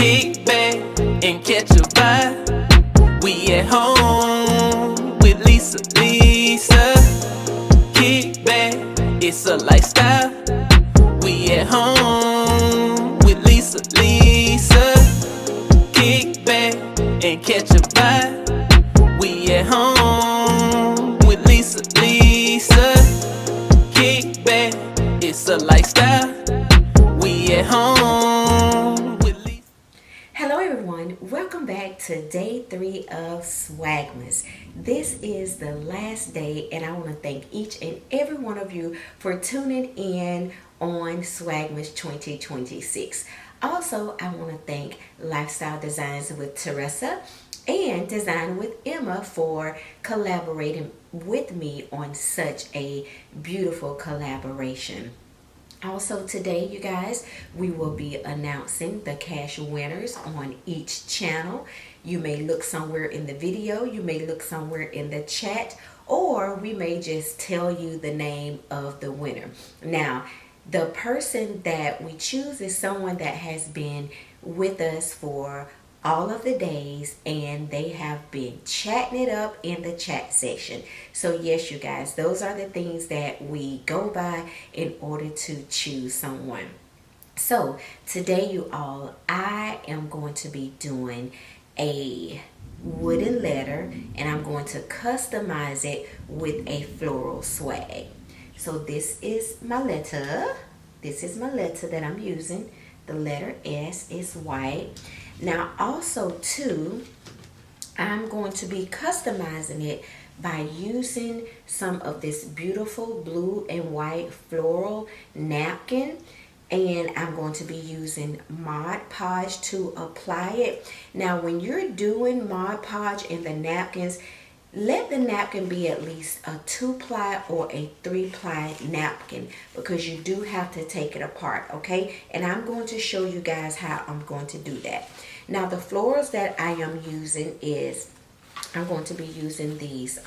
Kick back and catch a vibe. We at home with Lisa, Lisa. Kick back, it's a lifestyle. We at home with Lisa, Lisa. Kick back and catch a vibe. We at home with Lisa, Lisa. Kick back, it's a lifestyle. We at home with Lisa. Hello everyone, welcome back to day 3 of Swagmas. This is the last day and I want to thank each and every one of you for tuning in on Swagmas 2026. Also, I want to thank Lifestyle Designs with Teresa and Design with Emma for collaborating with me on such a beautiful collaboration. Also today, you guys, we will be announcing the cash winners on each channel. You may look somewhere in the video, you may look somewhere in the chat, or we may just tell you the name of the winner. Now, the person that we choose is someone that has been with us for all of the days and they have been chatting it up in the chat section. So yes, you guys, those are the things that we go by in order to choose someone. So today, you all, I am going to be doing a wooden letter and I'm going to customize it with a floral swag. So this is my letter. This is my letter that I'm using. The letter S is white. Now also too, I'm going to be customizing it by using some of this beautiful blue and white floral napkin, and I'm going to be using Mod Podge to apply it. Now when you're doing Mod Podge in the napkins, let the napkin be at least a 2-ply or a 3-ply napkin because you do have to take it apart, okay? And I'm going to show you guys how I'm going to do that. Now the florals that I am using is, I'm going to be using these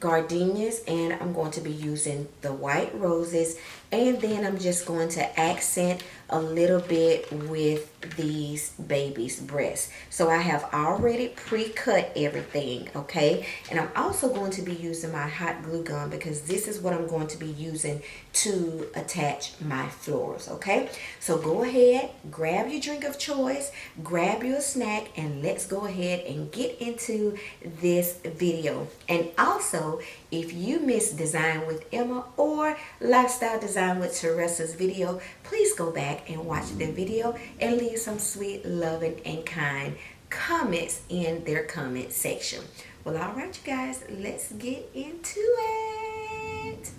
gardenias, and I'm going to be using the white roses, and then I'm just going to accent a little bit with these babies' breasts. So I have already pre-cut everything, okay? And I'm also going to be using my hot glue gun because this is what I'm going to be using to attach my florals, okay? So go ahead, grab your drink of choice, grab your snack, and let's go ahead and get into this video. And also, if you missed Design with Emma or Lifestyle Design with Teresa's video, please go back and watch their video and leave some sweet, loving, and kind comments in their comment section. Well, all right, you guys, let's get into it.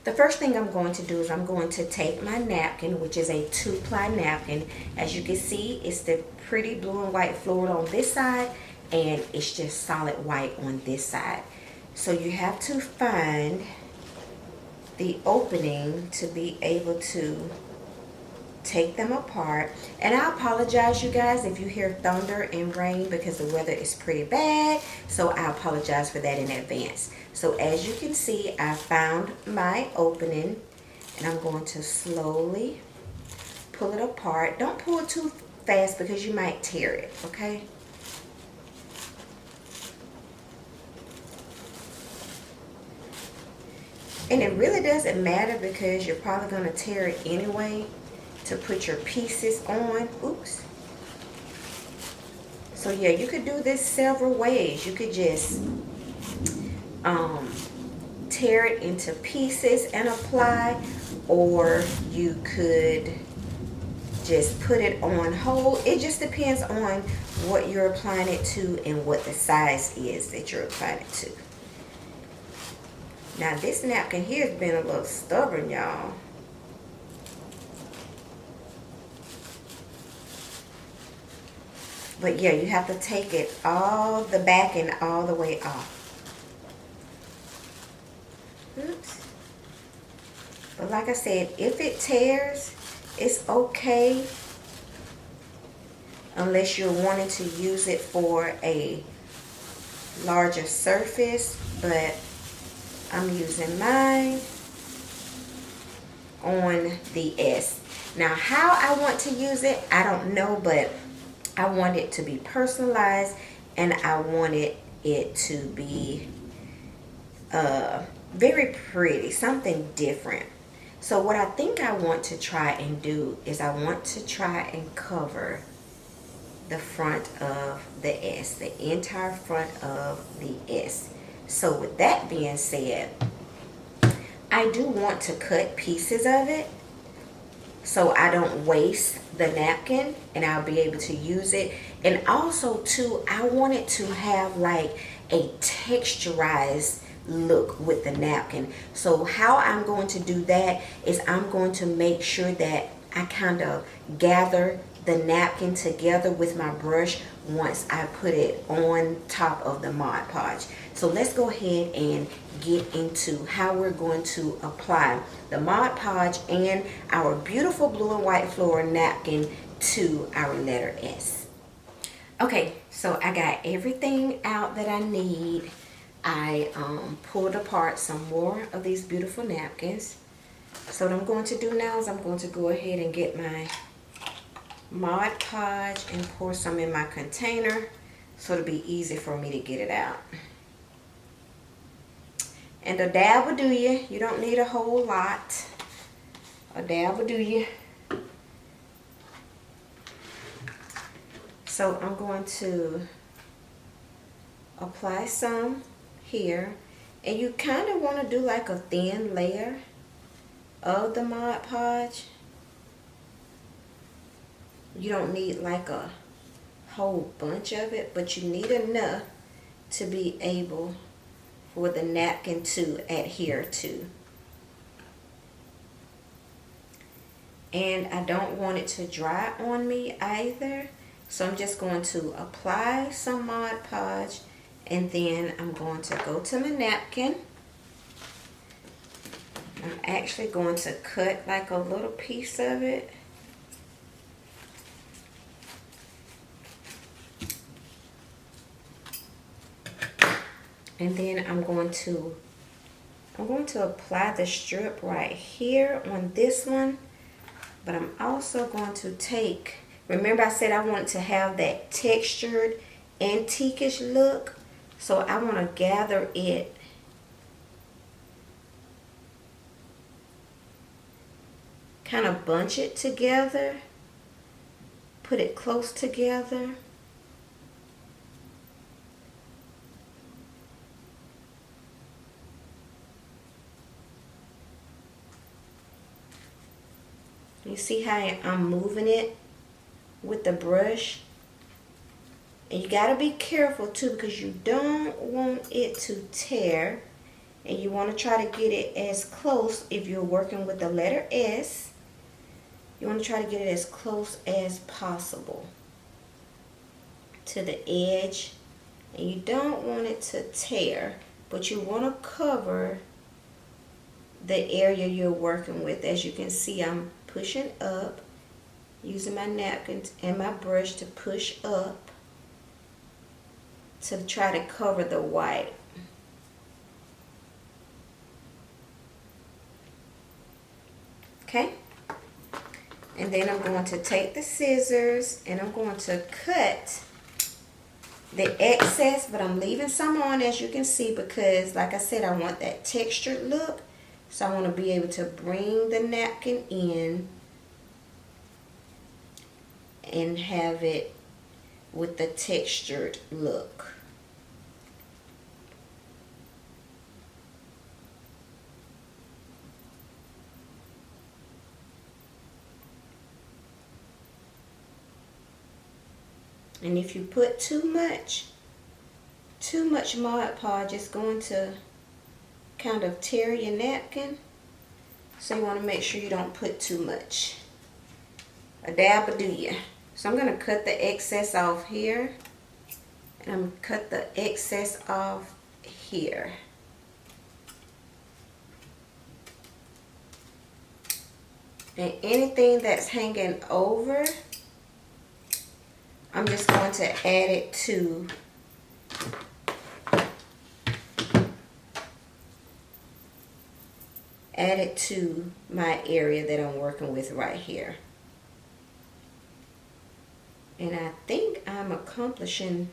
The first thing I'm going to do is I'm going to take my napkin, which is a 2-ply napkin. As you can see, it's the pretty blue and white floral on this side, and it's just solid white on this side. So you have to find the opening to be able to take them apart. And I apologize, you guys, if you hear thunder and rain because the weather is pretty bad, so I apologize for that in advance. So as you can see, I found my opening and I'm going to slowly pull it apart. Don't pull it too fast because you might tear it, okay? And it really doesn't matter because you're probably going to tear it anyway to put your pieces on. Oops. So yeah, you could do this several ways. You could just tear it into pieces and apply, or you could just put it on whole. It just depends on what you're applying it to and what the size is that you're applying it to. Now this napkin here has been a little stubborn, y'all. But yeah, you have to take it all the back and all the way off. Oops. But like I said, if it tears, it's okay. Unless you're wanting to use it for a larger surface, but I'm using mine on the S. Now, how I want to use it, I don't know, but I want it to be personalized, and I wanted it to be very pretty, something different. So what I think I want to try and do is I want to try and cover the front of the S, the entire front of the S. So with that being said, I do want to cut pieces of it so I don't waste the napkin and I'll be able to use it. And also too, I want it to have like a texturized look with the napkin. So how I'm going to do that is I'm going to make sure that I kind of gather the napkin together with my brush once I put it on top of the Mod Podge. So let's go ahead and get into how we're going to apply the Mod Podge and our beautiful blue and white floral napkin to our letter S. Okay, so I got everything out that I need. I pulled apart some more of these beautiful napkins. So what I'm going to do now is I'm going to go ahead and get my Mod Podge and pour some in my container so it'll be easy for me to get it out. And a dab will do you. You don't need a whole lot. A dab will do you. So I'm going to apply some here, and you kind of want to do like a thin layer of the Mod Podge. You don't need like a whole bunch of it, but you need enough to be able for the napkin to adhere to. And I don't want it to dry on me either, so I'm just going to apply some Mod Podge, and then I'm going to go to my napkin. I'm actually going to cut like a little piece of it. And then I'm going to apply the strip right here on this one. But I'm also going to take, remember I said I want to have that textured antique-ish look. So I want to gather it kind of bunch it together, put it close together. You see how I'm moving it with the brush? And you gotta be careful too, because you don't want it to tear. And you want to try to get it as close, if you're working with the letter S, you want to try to get it as close as possible to the edge. And you don't want it to tear, but you want to cover the area you're working with. As you can see, I'm pushing up, using my napkin and my brush to push up to try to cover the white. Okay, and then I'm going to take the scissors and I'm going to cut the excess, but I'm leaving some on, as you can see, because like I said, I want that textured look. So I want to be able to bring the napkin in and have it with the textured look. And if you put too much Mod Podge, it's going to kind of tear your napkin. So you want to make sure you don't put too much. A dab will do you. So I'm going to cut the excess off here. And I'm going to cut the excess off here. And anything that's hanging over, I'm just going to add it to add it to my area that I'm working with right here. And I think I'm accomplishing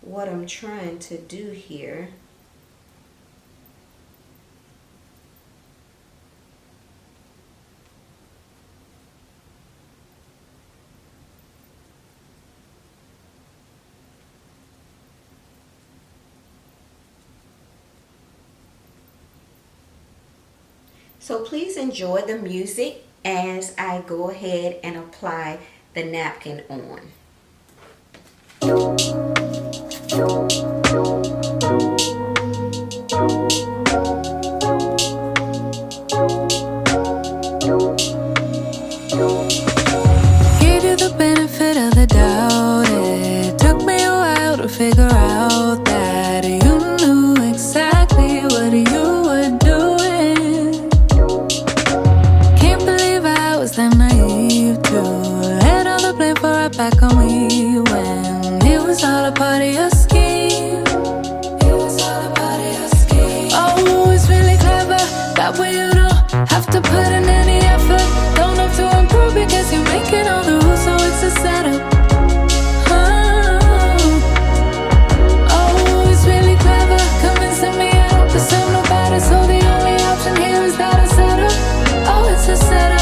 what I'm trying to do here. So please enjoy the music as I go ahead and apply the napkin on. Gave you the benefit of the doubt. It took me a while to figure out that you knew exactly what you were doing. Can't believe I was that naive to let all the blame for right back on me when it was all a part of your scheme. It was all a part of your scheme. Oh, it's really clever that way you don't have to put in any effort. Don't have to improve because you're making all the rules, so it's a setup. Oh, it's really clever, convincing me I don't deserve no better. So the only option here is that I settle. Oh, it's a setup.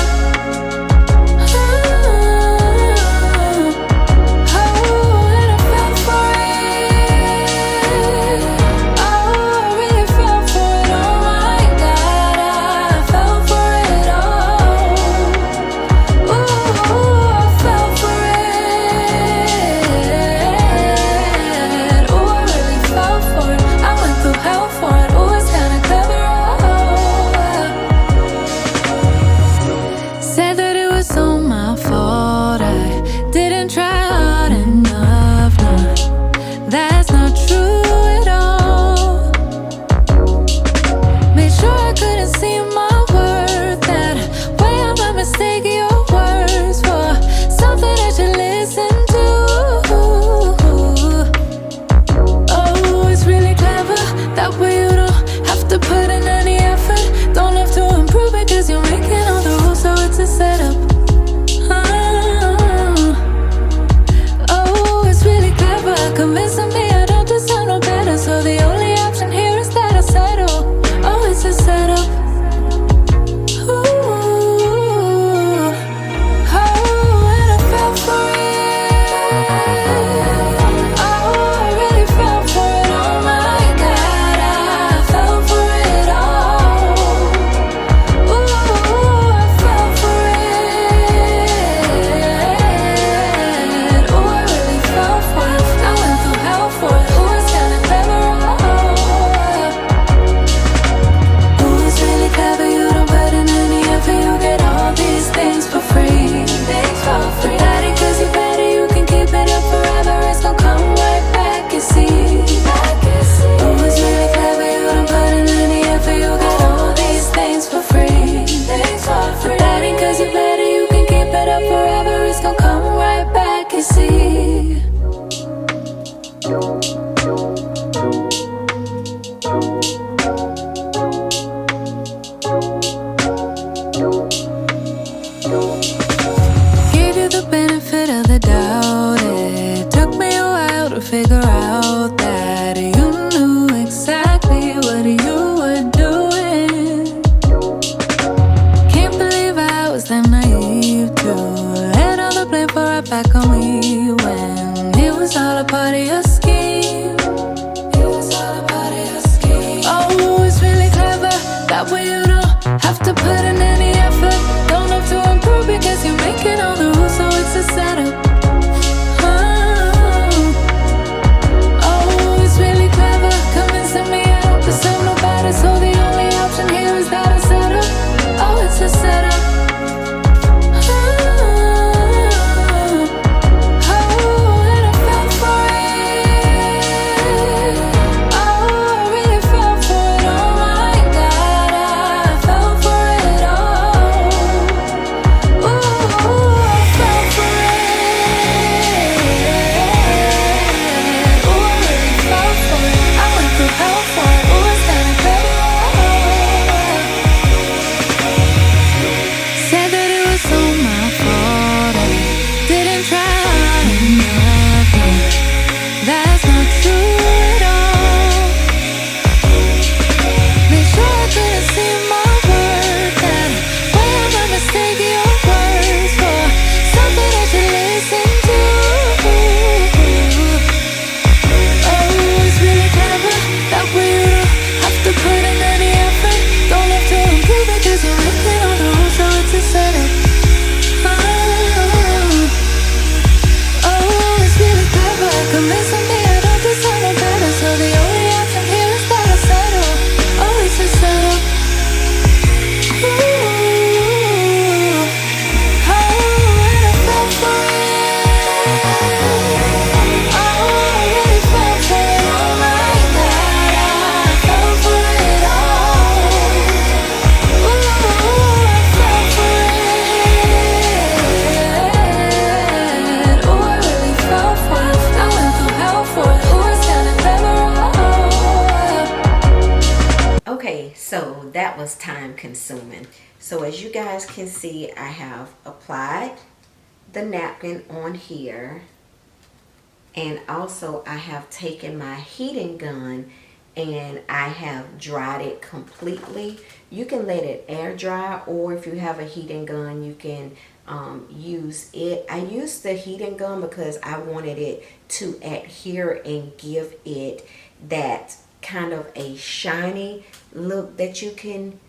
So that was time consuming. So as you guys can see, I have applied the napkin on here, and also I have taken my heating gun and I have dried it completely. You can let it air dry, or if you have a heating gun, you can use it. I used the heating gun because I wanted it to adhere and give it that kind of a shiny look that you can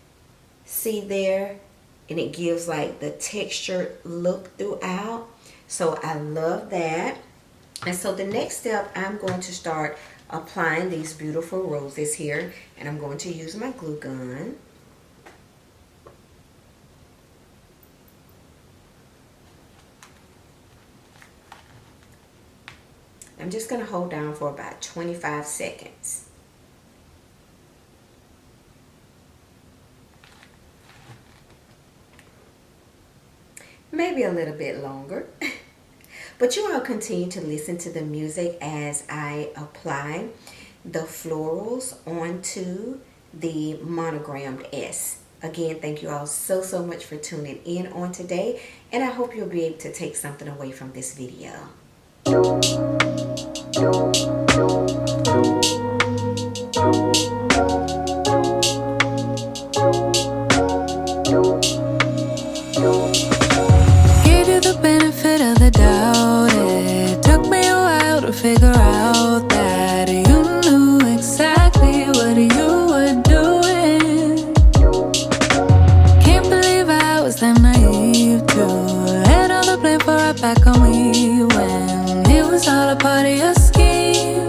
see there, and it gives like the textured look throughout. So I love that. And so the next step, I'm going to start applying these beautiful roses here, and I'm going to use my glue gun. I'm just going to hold down for about 25 seconds. Maybe a little bit longer. But you all continue to listen to the music as I apply the florals onto the monogrammed S. Again, thank you all so much for tuning in on today, and I hope you'll be able to take something away from this video. Gave you the benefit of the doubt. It took me a while to figure out that you knew exactly what you were doing. Can't believe I was that naive to let all the blame for right back on me when it was all a part of your scheme.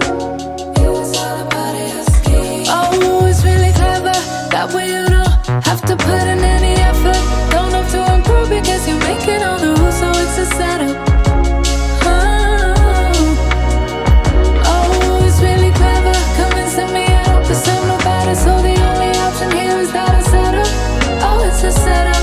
It was all a part of your scheme. Oh, it's really clever that way you don't have to put in any effort. Don't have to improve because you're making all the rules, so it's a setup. Oh, it's really clever, convincing me I don't deserve no better. So the only option here is that I set up. Oh, it's a setup.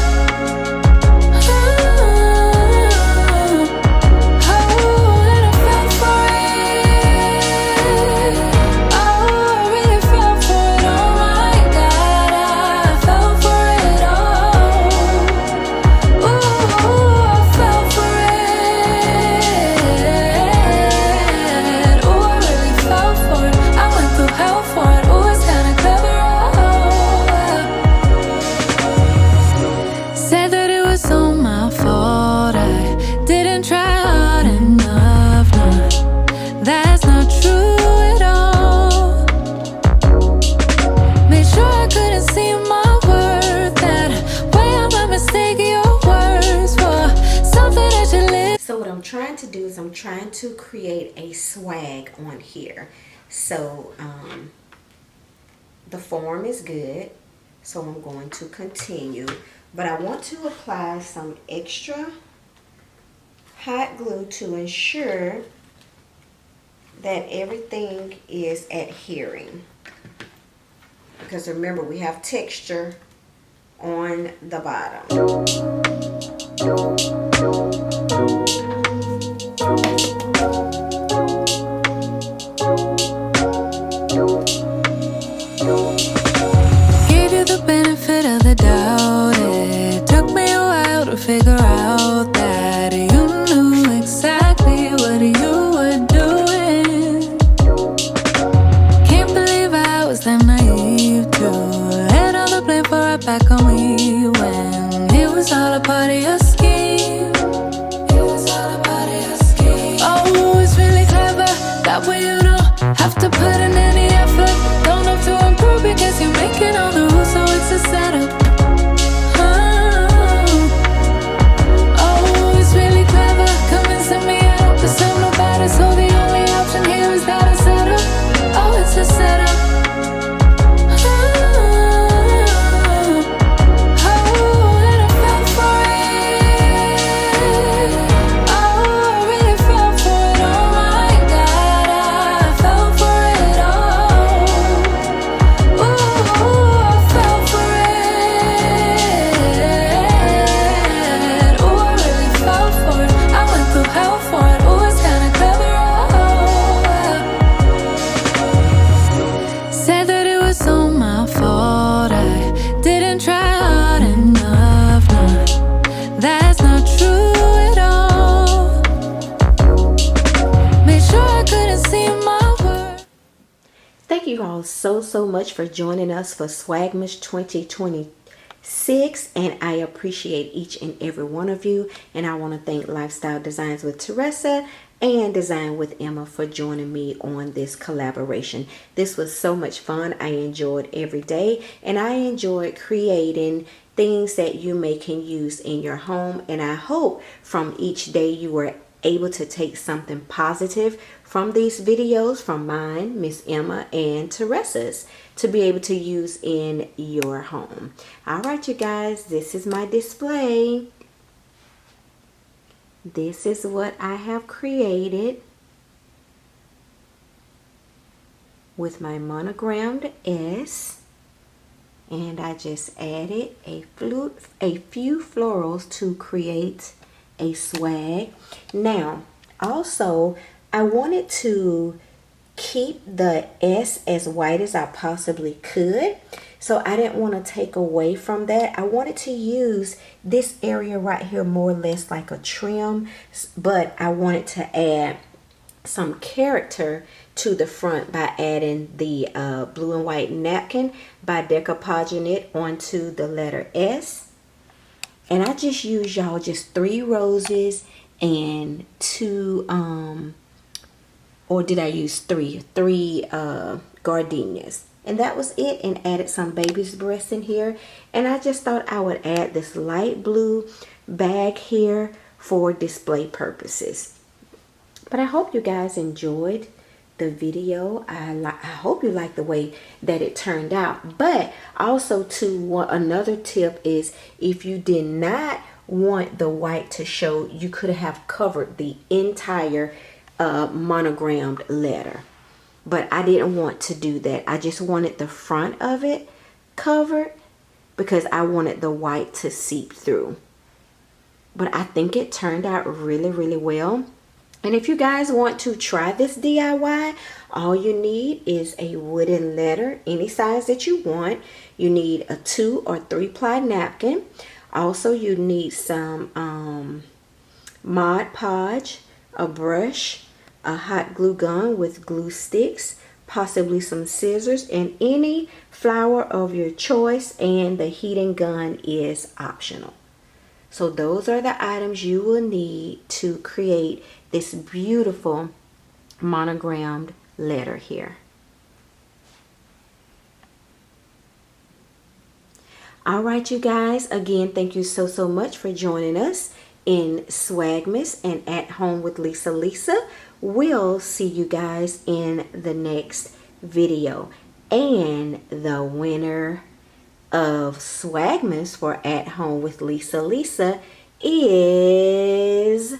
I'm trying to create a swag on here. So the form is good, so I'm going to continue, but I want to apply some extra hot glue to ensure that everything is adhering, because remember, we have texture on the bottom. Gave you the benefit of the doubt. It took me a while to figure out that you knew exactly what you were doing. Can't believe I was that naive to let all the blame for right back on me when it was all a part of your scheme. It was all a part of your scheme. Oh, it's really clever that way you don't have to put in any effort. Don't have to improve because you're making all the rules, so it's a setup. Oh, it's really clever, convincing me I don't deserve no better. So the only option here is that I set up. Oh, it's a setup. Thank you all so much for joining us for Swagmas 2026, and I appreciate each and every one of you. And I want to thank Lifestyle Designs with Teresa and Design with Emma for joining me on this collaboration. This was so much fun. I enjoyed every day, and I enjoyed creating things that you can use in your home. And I hope from each day you were able to take something positive from these videos, from mine, Miss Emma, and Teresa's, to be able to use in your home. All right, you guys, this is my display. This is what I have created with my monogrammed S, and I just added a few florals to create a swag. Now, also, I wanted to keep the S as white as I possibly could. So I didn't want to take away from that. I wanted to use this area right here more or less like a trim, but I wanted to add some character to the front by adding the blue and white napkin, by decoupaging it onto the letter S. And I just used, y'all, just 3 roses and 2 or did I use three gardenias, and that was it. And added some baby's breasts in here. And I just thought I would add this light blue bag here for display purposes. But I hope you guys enjoyed the video. I hope you like the way that it turned out. But also too, another tip is, if you did not want the white to show, you could have covered the entire monogrammed letter, but I didn't want to do that. I just wanted the front of it covered because I wanted the white to seep through. But I think it turned out really well. And if you guys want to try this DIY, all you need is a wooden letter, any size that you want. You need a 2 or 3 ply napkin. Also, you need some Mod Podge, a brush, a hot glue gun with glue sticks, possibly some scissors, and any flower of your choice, and the heating gun is optional. So those are the items you will need to create this beautiful monogrammed letter here. All right, you guys, again, thank you so much for joining us in Swagmas and At Home with Lisa. We'll see you guys in the next video. And the winner of Swagmas for At Home with Lisa is...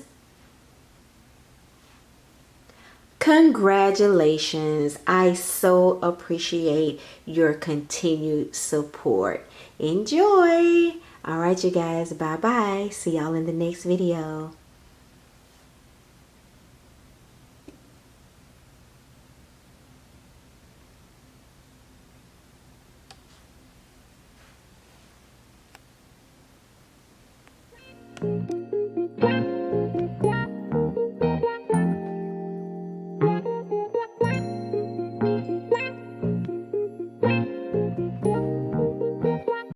Congratulations. I so appreciate your continued support. Enjoy. All right, you guys, bye-bye. See y'all in the next video.